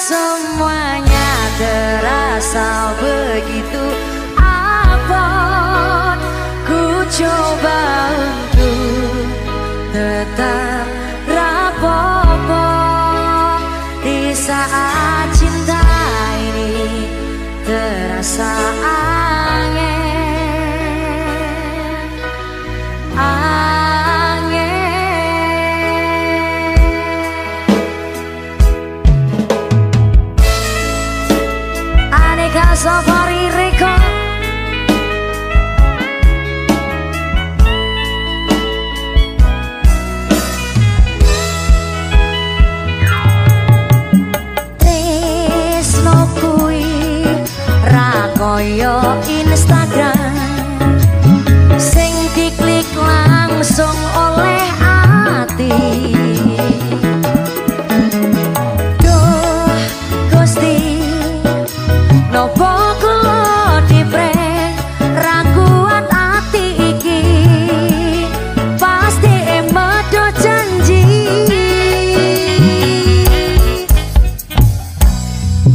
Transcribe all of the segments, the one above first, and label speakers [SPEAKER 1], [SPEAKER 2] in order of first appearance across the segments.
[SPEAKER 1] semuanya terasa begitu abot. Ku coba untuk tetap rapopo di saat cinta ini terasa angin. Aneka Safari Record. Tresno kui ra koyo Instagram sing diklik langsung oleh ati. Duh Gusti, nopo kula dipre ra kuat ati iki, pasti medho janji.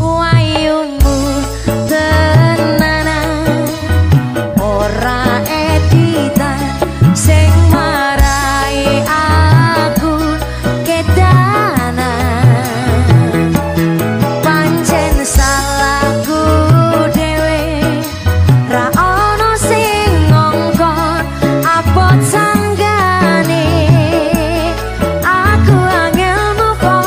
[SPEAKER 1] Wayungmu tenanan ora editan sing marai aku kedanan. Pancen salahku dhewe ra ono sing ngongkon abot sanggane aku angel move on.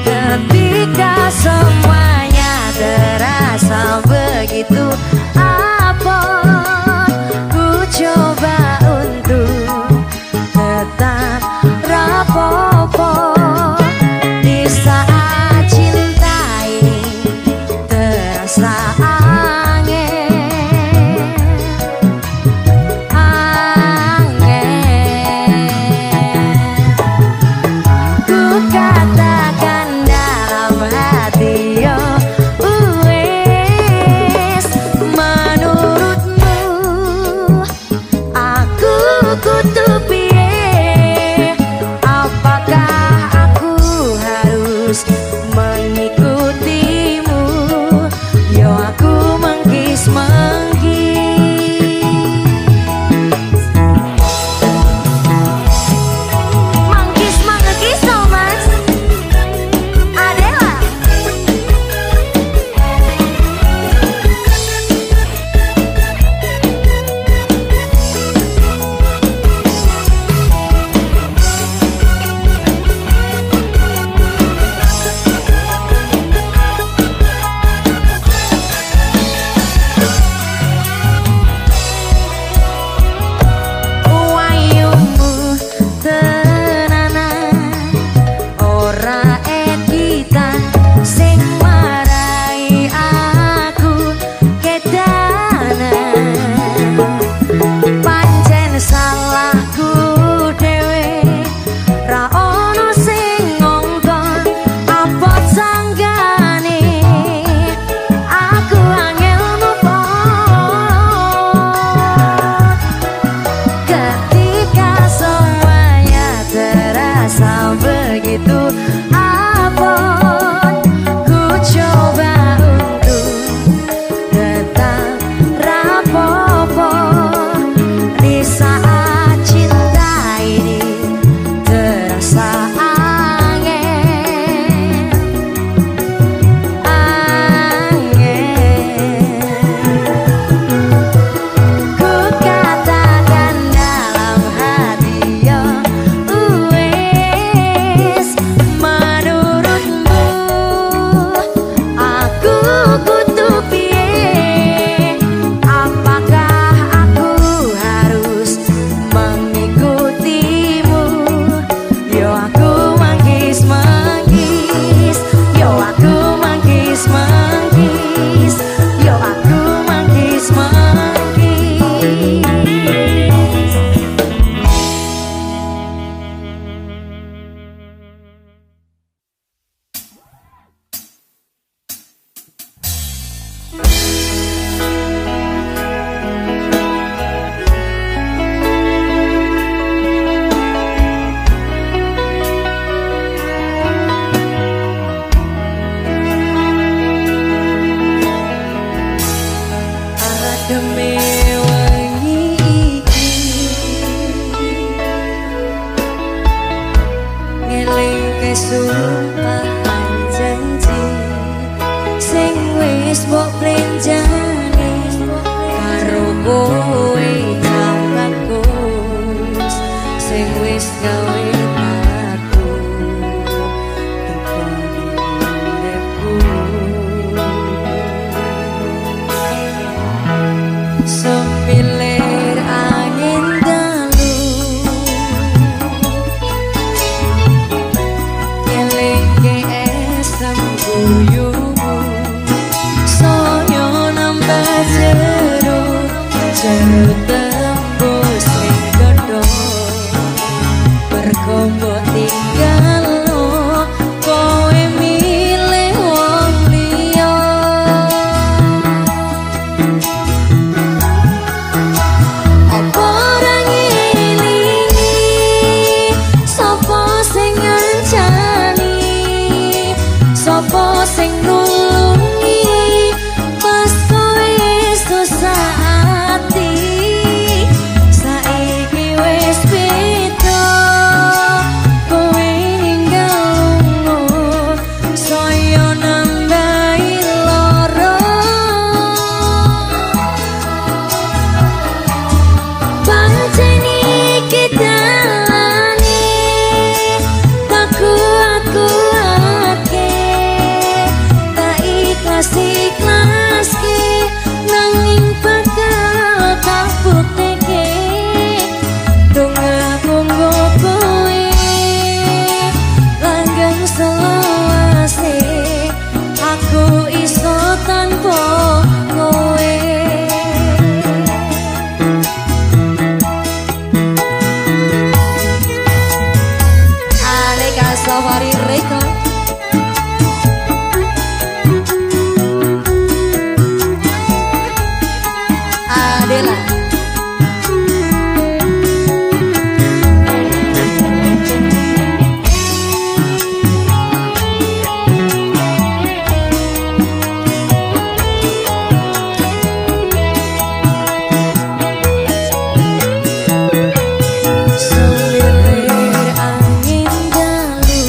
[SPEAKER 1] Ketika semuanya terasa begitu abot, ku coba untuk tetap rapopo di saat cinta ini terasa angin. Ku katakan dalam hati, yo wes menurutmu aku kudu piye? Apakah aku harus mengikutimu? Yo aku mengkis-mengkis. Mengkis-mengkis toh mas Adela. Wayungmu tenanan ora editan sing marai aku kedanan. Pancen salahku dhewe ra ono sing ngongkon abot sanggane aku angel move on. Ketika semuanya terasa begitu abot, ku coba untuk tetap rapopo di saat cinta ini terasa angin. Ku katakan dalam hati, yo wes menurutmu sumpahan janji sing wis mbok prenjani karo kowe kakus sing wis gawe aku uripku semilir angin dalu ngelingke esem guyumu soyo nambah jeruk tembus ning godhong berkombo tinggal lo kowe milih wong liya apa ora ngelingi sapa sing ngancani sapa sing nulungi pas kowe susah ati saiki wis beda kowe ninggal lunga saya nambahi lara pancen iki dalane tak kuat-kuatke tak ikhlas-ikhlaske nanging bakal tak bukteke dongaku nggo kowe langgeng selawase aku iso tanpa kowe Alika Safari Record Adela semilir angin dalu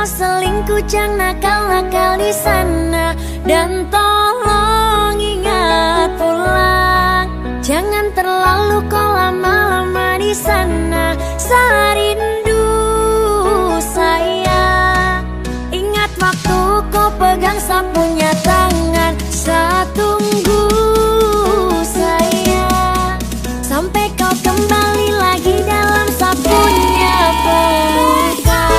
[SPEAKER 1] selingkuh jangan nakal-nakal di sana. Dan tolong ingat pulang, jangan terlalu kau lama-lama di sana. Saya rindu sayang, ingat waktu kau pegang sapunya tangan. Saya tunggu sayang, sampai kau kembali lagi dalam sapunya pelukan.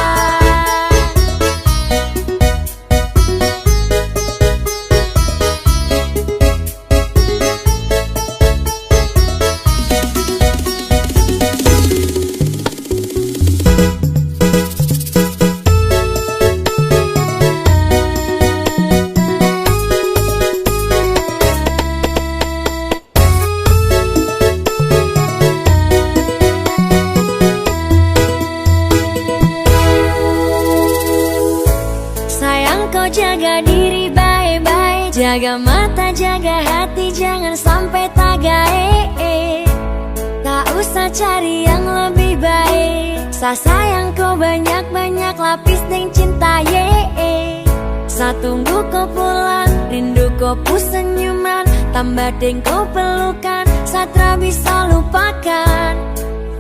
[SPEAKER 1] Jaga diri baik-baik, jaga mata, jaga hati, jangan sampai tagae. Tak usah cari yang lebih baik. Sa sayang kau banyak-banyak lapis deng cinta ye. Sa tunggu kau pulang, rindu kau pu senyuman, tambah deng kau pelukan, sa tra bisa lupakan.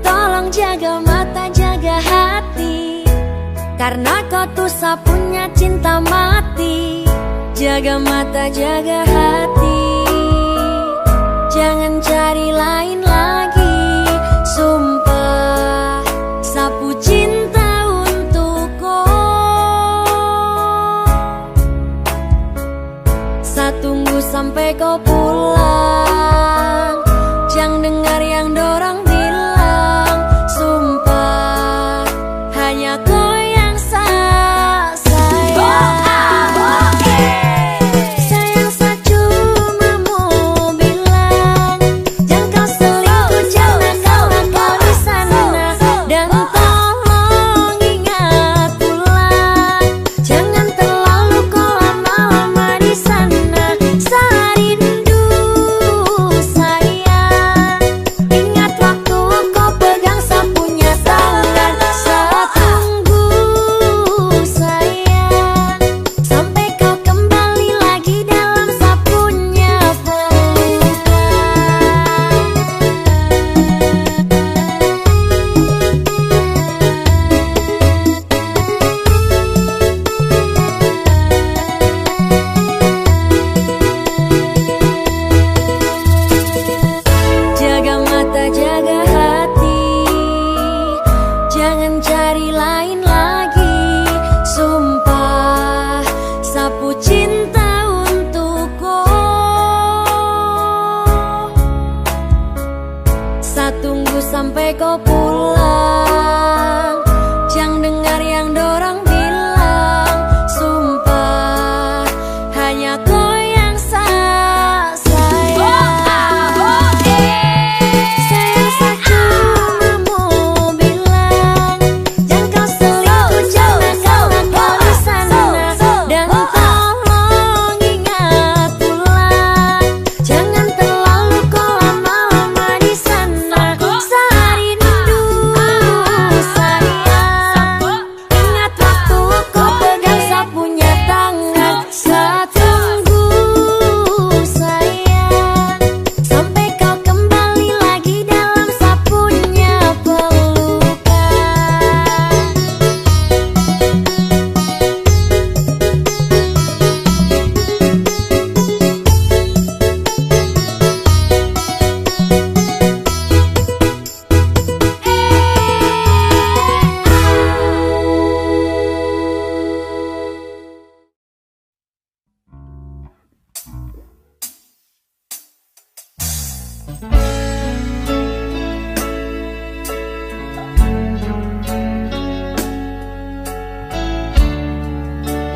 [SPEAKER 1] Tolong jaga mata, jaga hati, karena kau tuh sapunya cinta mati. Jaga mata, jaga hati, jangan cari lain lagi. Sumpah, sapu cinta untuk kau. Sa tunggu sampai kau pulang, jangan dengar yang dorang bilang. Sumpah, hanya kau sampai kau pulang, jangan dengar yang dorang bilang. Sumpah, hanya kau yang saya sayang. Sayang saya cuma mau bilang, jangan kau selingkuh, jangan kau nakal di sana. Dan tolong ingat pulang, jangan terlalu kau lama-lama di sana.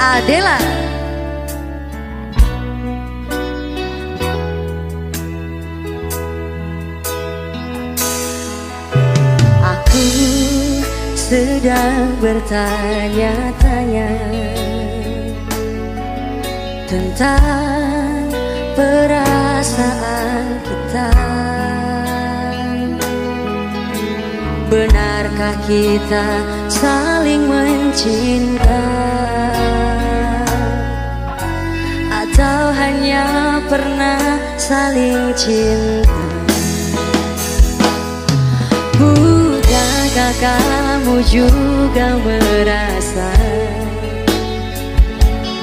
[SPEAKER 2] Adela. Aku sedang bertanya-tanya tentang perasaan kita. Benarkah kita saling mencinta, atau hanya pernah saling cinta? Bukankah kamu juga merasa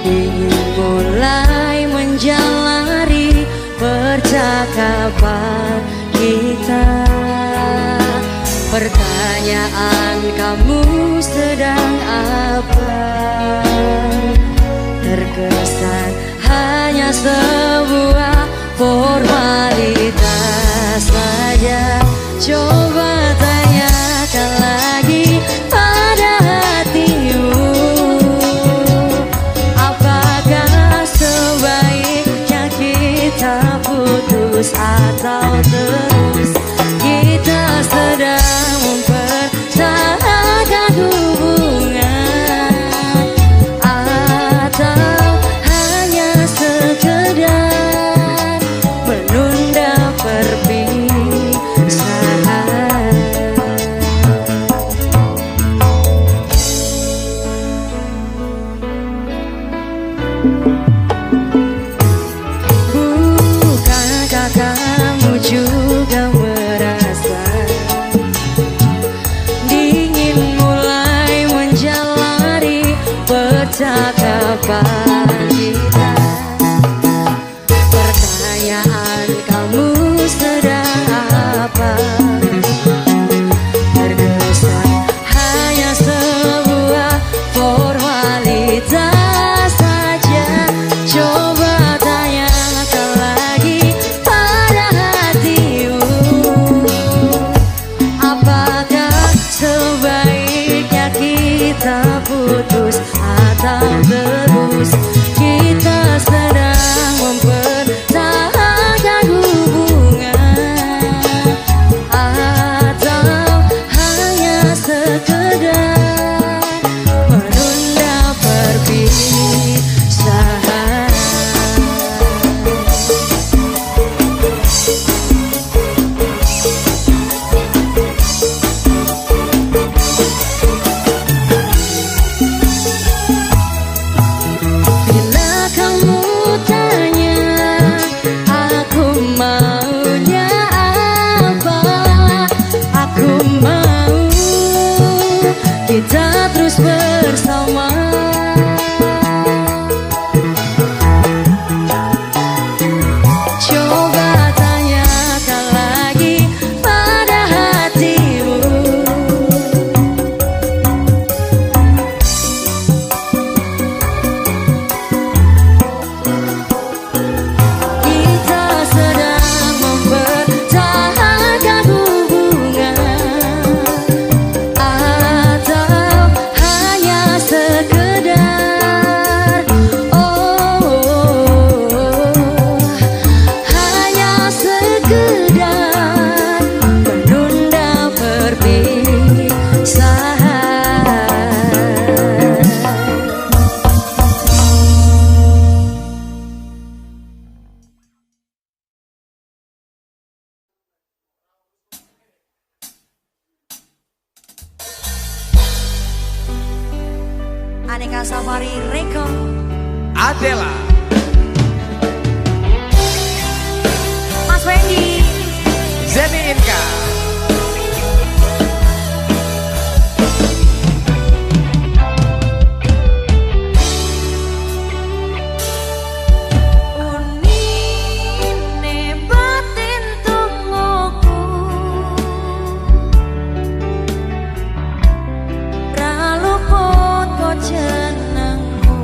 [SPEAKER 2] ingin mulai menjalari percakapan kita? Pertanyaan, kamu sedang apa? Terkesan hanya sebuah formalitas saja. Coba tanyakan lagi pada hatimu, apakah sebaiknya kita putus atau terus kita sedang mempertahankan hubungan, atau hanya sekedar menunda perpisahan. Bukankah kamu juga merasa ingin mulai menjalari percakapan kita? Pertanyaan, kamu sedang apa? Terkesan hanya sebuah formalitas saja. Coba tanyakan lagi pada hatimu, apakah sebaiknya kita putus atau terus kita sedang mempertahankan hubungan, atau hanya sekedar menunda perpisahan. Bila kamu tanya aku maunya apa, aku mau kita terus bersama. Coba tanyakan lagi pada hatimu, kita sedang mempertahankan hubungan, atau hanya sekedar hanya sekedar menunda perpisahan. Aneka Safari Record,
[SPEAKER 3] Adela,
[SPEAKER 2] Mas Wendy.
[SPEAKER 3] Zeni Inka,
[SPEAKER 1] Unine batin tungguku, ra luput kok jenengmu.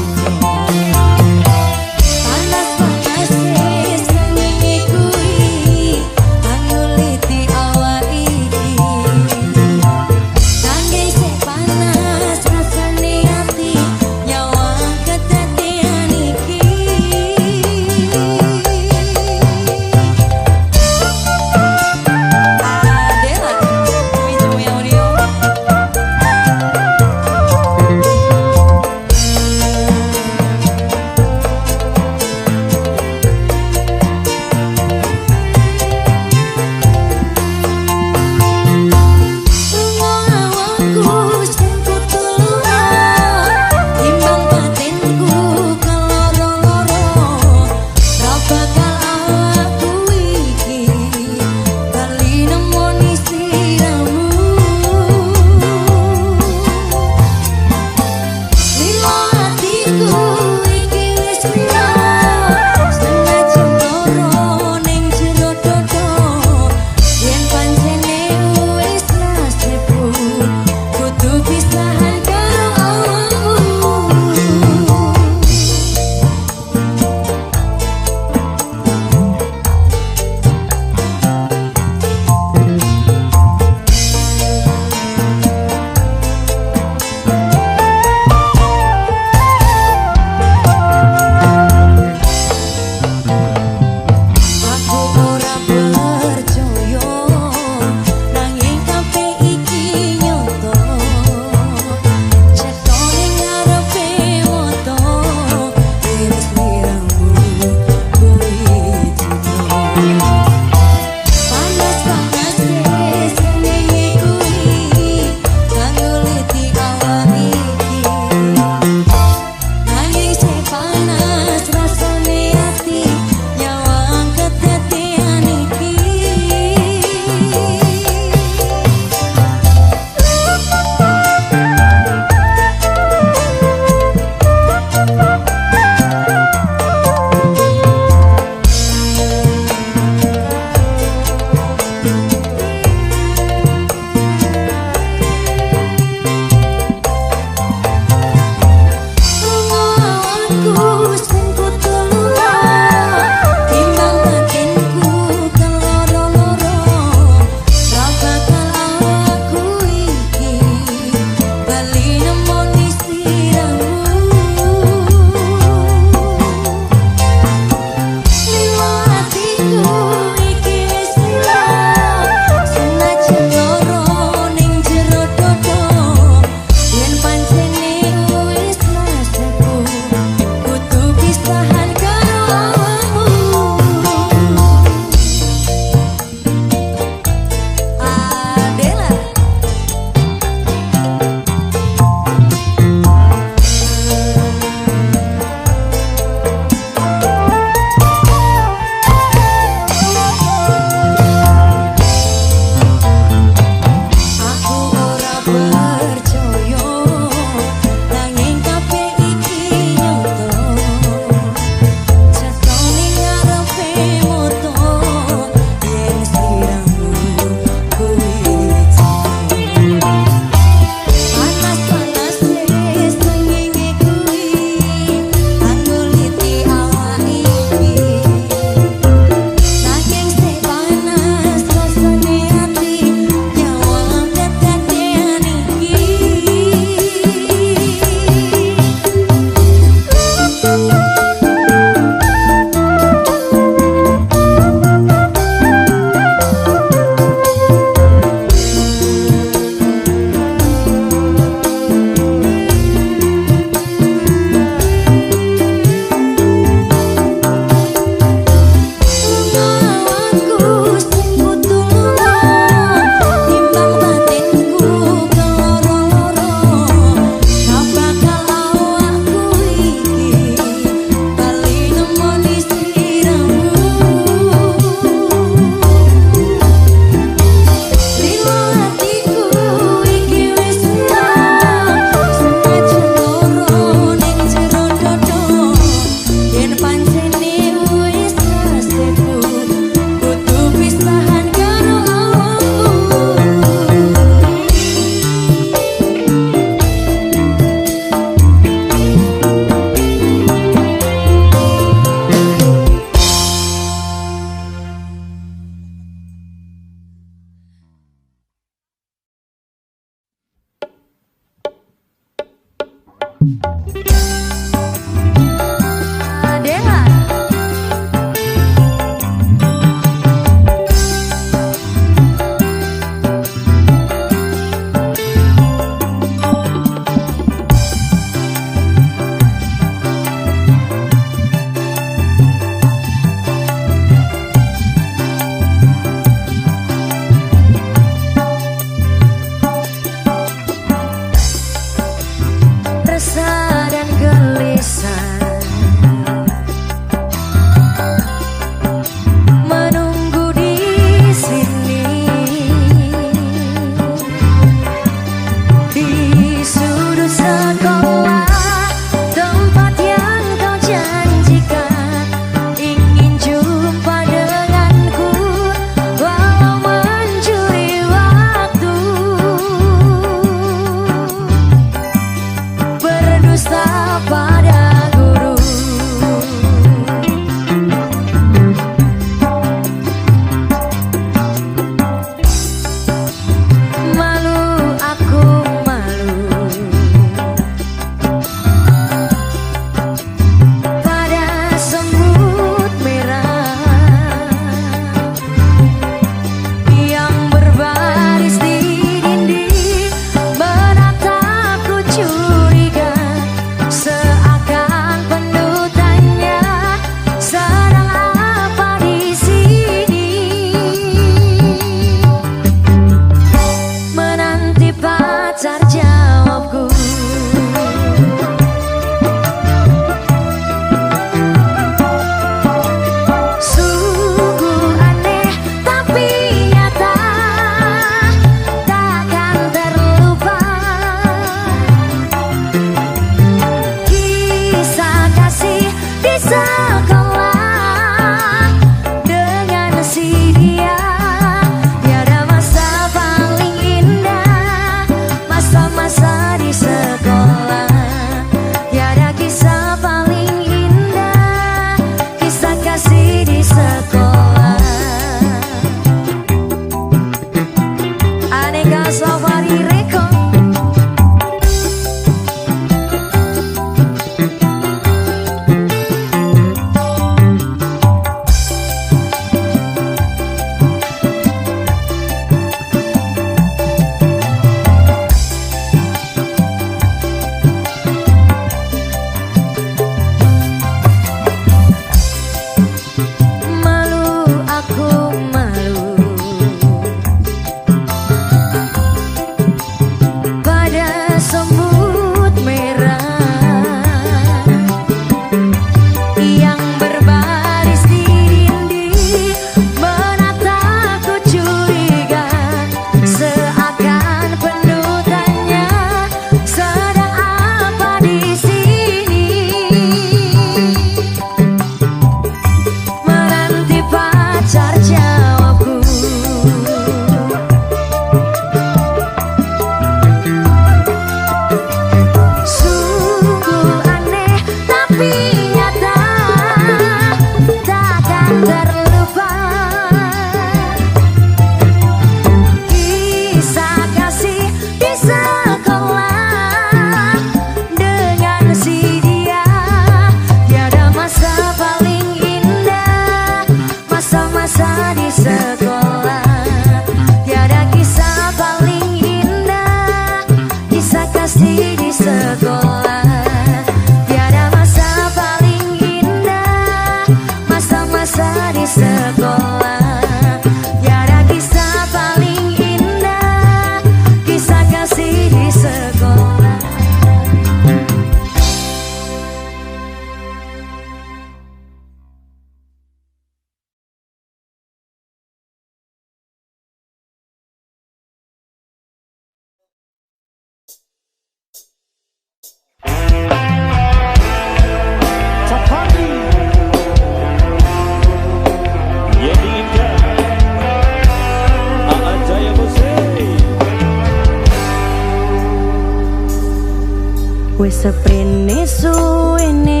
[SPEAKER 1] Wis seprene suwene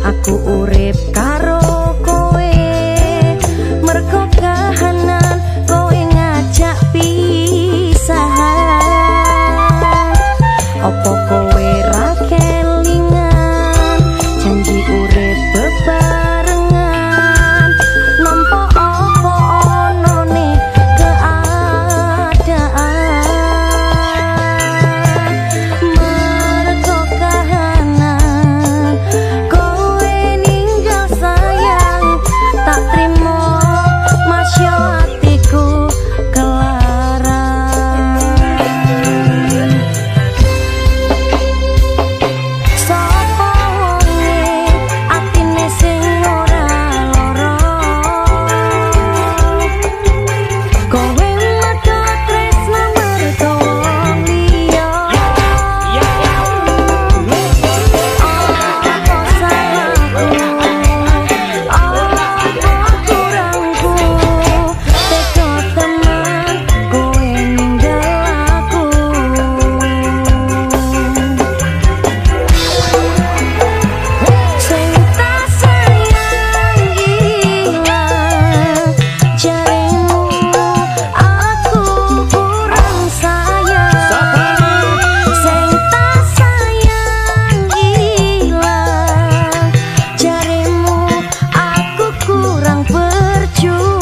[SPEAKER 1] aku urip karo kowe, mergo kahanan kowe ngajak pisahan. Opo kowe ra kelingan janji urip bebarengan, nampa opo onone keadaan. Mergo kahanan kowe ninggal sayang, tak trimo masya atiku kelaran. Sapa wonge atine sing ora lara, kowe metu tresno mergo wong liya. Apa salahku, apa kurangku, tega tenan kowe ninggal aku. Sing tak sayang ilang jarimu, aku kurang sayang. Sing tak sayang ilang jarimu, aku kurang berjuang.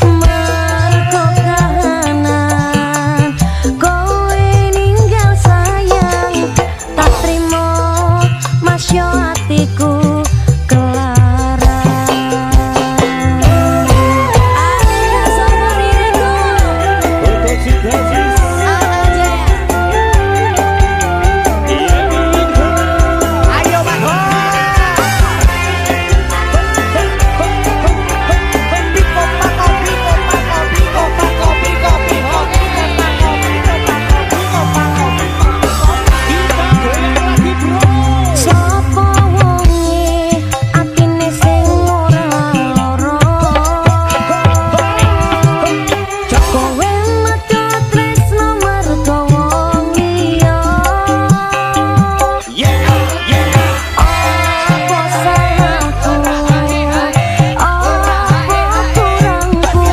[SPEAKER 1] Mergo kahanan kowe ninggal sayang, tak trimo masya atiku kelaran. Aneka Safari Record.
[SPEAKER 3] Ayo Mas Ho.
[SPEAKER 1] Sapa wonge atine sing ora lara, kowe metu tresno mergo wong liya. Apa salahku, apa kurangku,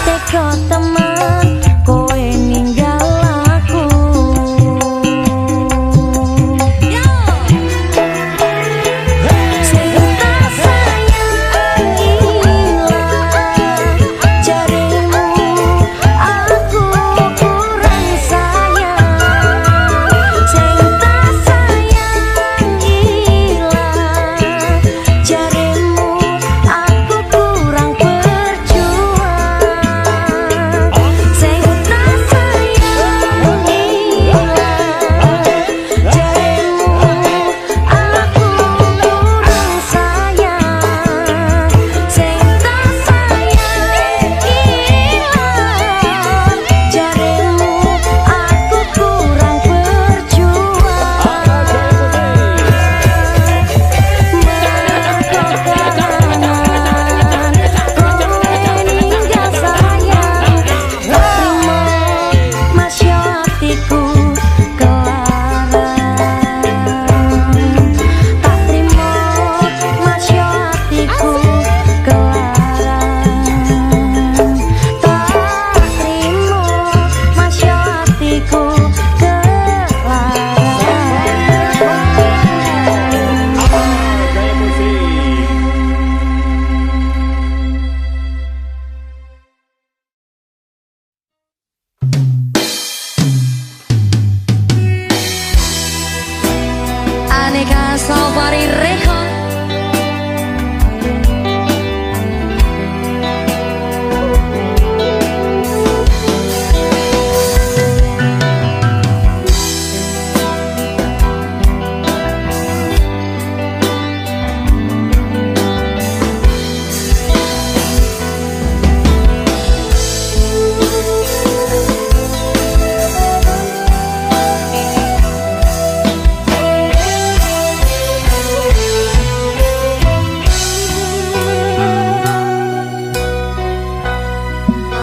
[SPEAKER 1] tega teman kowe ninggal aku. Sing tak sayang ilang jarimu, aku kurang sayang. Sing tak sayang ilang jarimu, aku kurang berjuang. Sing tak sayang ilang jarimu, aku kurang sayang. Sing tak sayang ilang jarimu, aku kurang berjuang. Mergo kahanan kowe ninggal sayang, tak trimo masya atiku kelaran. Tak trimo masya atiku kelaran. Tak trimo masya atiku
[SPEAKER 2] Aneka Safari Record.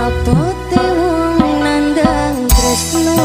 [SPEAKER 1] Abote wong nandang tresno,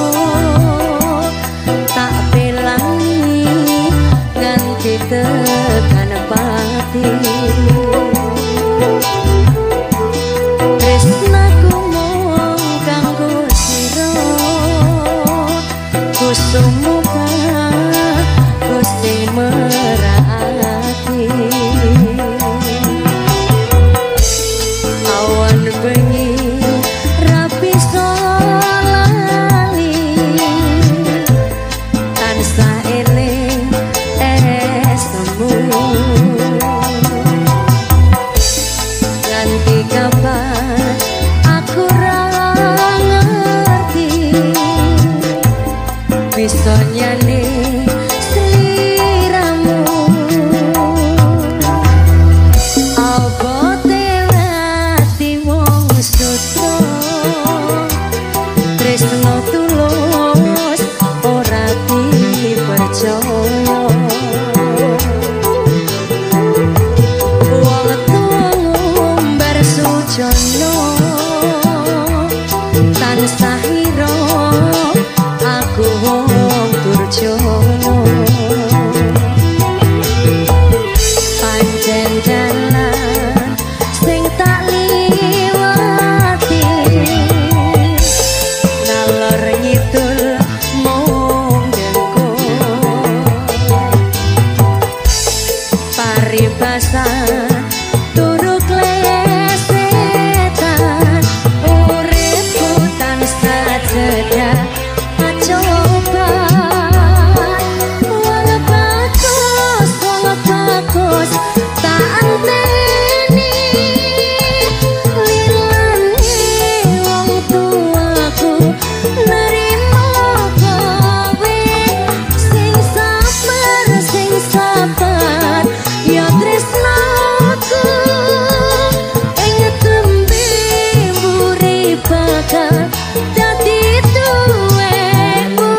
[SPEAKER 2] bakal dadi duwemu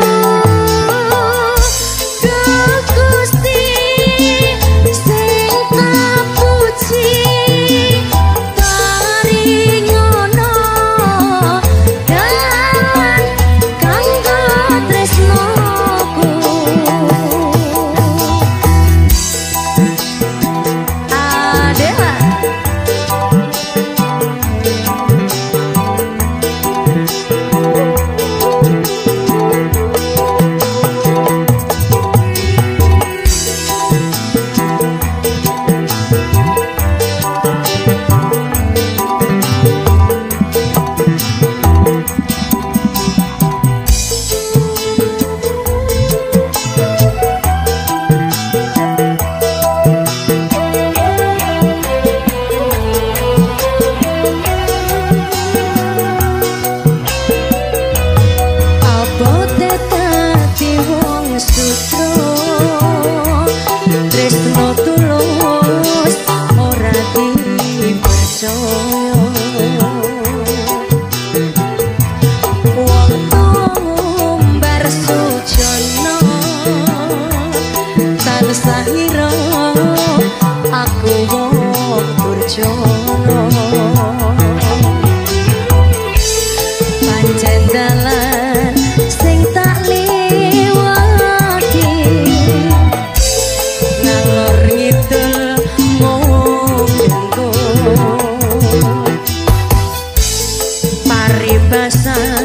[SPEAKER 2] Gusti sing kapuji taringono dan kanggo tresnoku Adela tresno tulus ora dipercaya wong tumbar sujono tansah ira aku wong durjana pancen dalan sing tak liwati ngalor ngidul mung paribasan